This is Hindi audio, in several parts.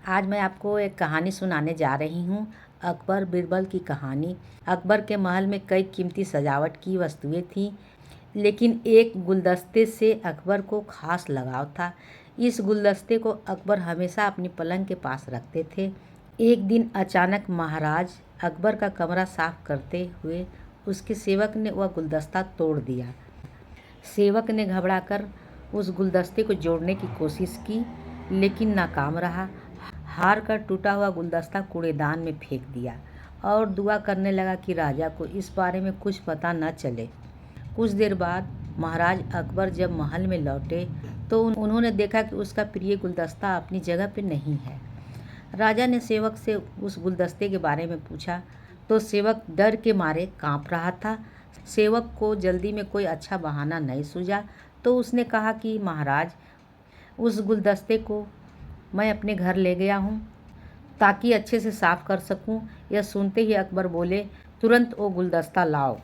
आज मैं आपको एक कहानी सुनाने जा रही हूँ। अकबर बीरबल की कहानी। अकबर के महल में कई कीमती सजावट की वस्तुएं थीं, लेकिन एक गुलदस्ते से अकबर को खास लगाव था। इस गुलदस्ते को अकबर हमेशा अपनी पलंग के पास रखते थे। एक दिन अचानक महाराज अकबर का कमरा साफ करते हुए उसके सेवक ने वह गुलदस्ता तोड़ दिया। सेवक ने घबराकर उस गुलदस्ते को जोड़ने की कोशिश की, लेकिन नाकाम रहा। हार कर टूटा हुआ गुलदस्ता कूड़ेदान में फेंक दिया और दुआ करने लगा कि राजा को इस बारे में कुछ पता न चले। कुछ देर बाद महाराज अकबर जब महल में लौटे तो उन्होंने देखा कि उसका प्रिय गुलदस्ता अपनी जगह पर नहीं है। राजा ने सेवक से उस गुलदस्ते के बारे में पूछा तो सेवक डर के मारे कांप रहा था। सेवक को जल्दी में कोई अच्छा बहाना नहीं सूझा तो उसने कहा कि महाराज, उस गुलदस्ते को मैं अपने घर ले गया हूँ ताकि अच्छे से साफ कर सकूँ। यह सुनते ही अकबर बोले, तुरंत वो गुलदस्ता लाओ।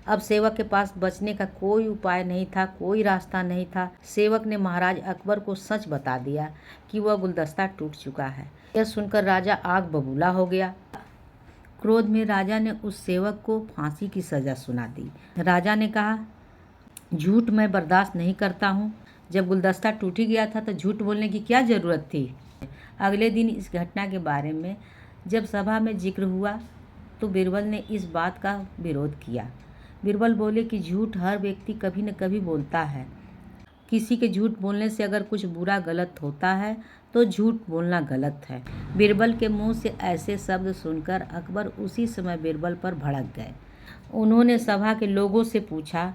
अब सेवक के पास बचने का कोई उपाय नहीं था, कोई रास्ता नहीं था। सेवक ने महाराज अकबर को सच बता दिया कि वह गुलदस्ता टूट चुका है। यह सुनकर राजा आग बबूला हो गया। क्रोध में राजा ने उस सेवक को फांसी की सज़ा सुना दी। राजा ने कहा, झूठ मैं बर्दाश्त नहीं करता हूँ। जब गुलदस्ता टूट ही गया था तो झूठ बोलने की क्या ज़रूरत थी। अगले दिन इस घटना के बारे में जब सभा में जिक्र हुआ तो बीरबल ने इस बात का विरोध किया। बीरबल बोले कि झूठ हर व्यक्ति कभी न कभी बोलता है। किसी के झूठ बोलने से अगर कुछ बुरा गलत होता है तो झूठ बोलना गलत है। बीरबल के मुंह से ऐसे शब्द सुनकर अकबर उसी समय बीरबल पर भड़क गए। उन्होंने सभा के लोगों से पूछा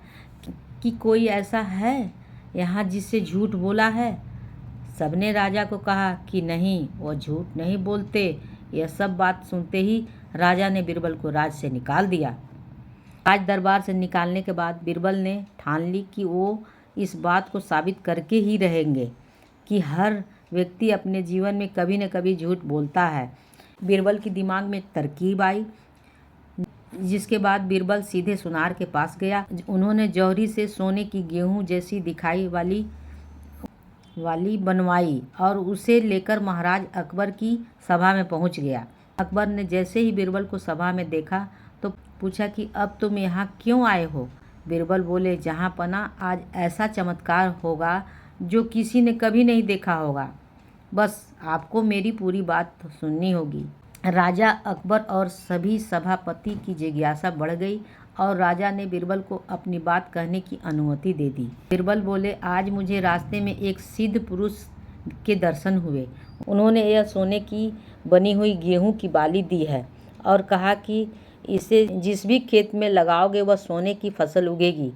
कि कोई ऐसा है यहाँ जिससे झूठ बोला है। सबने राजा को कहा कि नहीं, वो झूठ नहीं बोलते। यह सब बात सुनते ही राजा ने बीरबल को राज से निकाल दिया। राज दरबार से निकालने के बाद बीरबल ने ठान ली कि वो इस बात को साबित करके ही रहेंगे कि हर व्यक्ति अपने जीवन में कभी न कभी झूठ बोलता है। बीरबल के दिमाग में एक तरकीब आई, जिसके बाद बीरबल सीधे सुनार के पास गया। उन्होंने जौहरी से सोने की गेहूं जैसी दिखाई वाली बनवाई और उसे लेकर महाराज अकबर की सभा में पहुंच गया। अकबर ने जैसे ही बीरबल को सभा में देखा तो पूछा कि अब तुम यहाँ क्यों आए हो। बीरबल बोले, जहाँ पना आज ऐसा चमत्कार होगा जो किसी ने कभी नहीं देखा होगा। बस आपको मेरी पूरी बात सुननी होगी। राजा अकबर और सभी सभापति की जिज्ञासा बढ़ गई और राजा ने बीरबल को अपनी बात कहने की अनुमति दे दी। बीरबल बोले, आज मुझे रास्ते में एक सिद्ध पुरुष के दर्शन हुए। उन्होंने यह सोने की बनी हुई गेहूं की बाली दी है और कहा कि इसे जिस भी खेत में लगाओगे वह सोने की फसल उगेगी।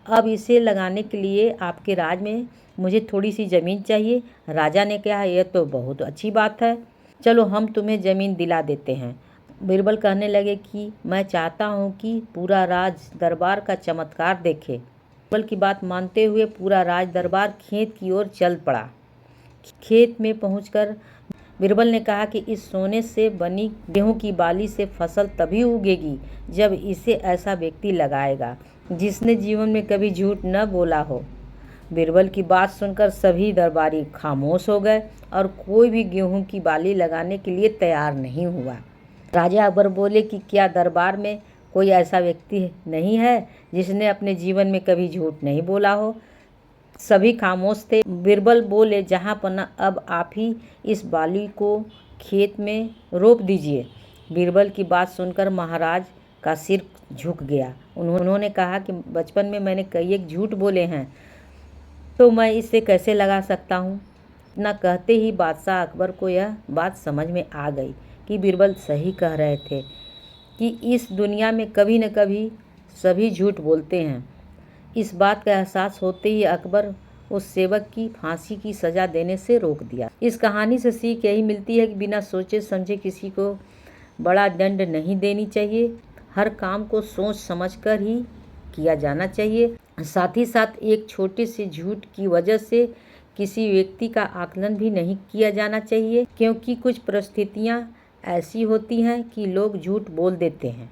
अब इसे लगाने के लिए आपके राज में मुझे थोड़ी सी ज़मीन चाहिए। राजा ने कहा, यह तो बहुत अच्छी बात है, चलो हम तुम्हें ज़मीन दिला देते हैं। बीरबल कहने लगे कि मैं चाहता हूँ कि पूरा राज दरबार का चमत्कार देखे। बीरबल की बात मानते हुए पूरा राज दरबार खेत की ओर चल पड़ा। खेत में पहुंचकर बीरबल ने कहा कि इस सोने से बनी गेहूं की बाली से फसल तभी उगेगी जब इसे ऐसा व्यक्ति लगाएगा जिसने जीवन में कभी झूठ न बोला हो। बीरबल की बात सुनकर सभी दरबारी खामोश हो गए और कोई भी गेहूं की बाली लगाने के लिए तैयार नहीं हुआ। राजा अकबर बोले कि क्या दरबार में कोई ऐसा व्यक्ति नहीं है जिसने अपने जीवन में कभी झूठ नहीं बोला हो। सभी खामोश थे। बीरबल बोले, जहाँ पना अब आप ही इस बाली को खेत में रोप दीजिए। बीरबल की बात सुनकर महाराज का सिर झुक गया। उन्होंने कहा कि बचपन में मैंने कई एक झूठ बोले हैं तो मैं इसे कैसे लगा सकता हूँ। इतना कहते ही बादशाह अकबर को यह बात समझ में आ गई कि बीरबल सही कह रहे थे कि इस दुनिया में कभी न कभी सभी झूठ बोलते हैं। इस बात का एहसास होते ही अकबर उस सेवक की फांसी की सज़ा देने से रोक दिया। इस कहानी से सीख यही मिलती है कि बिना सोचे समझे किसी को बड़ा दंड नहीं देनी चाहिए। हर काम को सोच समझकर ही किया जाना चाहिए। साथ ही साथ एक छोटे से झूठ की वजह से किसी व्यक्ति का आकलन भी नहीं किया जाना चाहिए, क्योंकि कुछ परिस्थितियाँ ऐसी होती हैं कि लोग झूठ बोल देते हैं।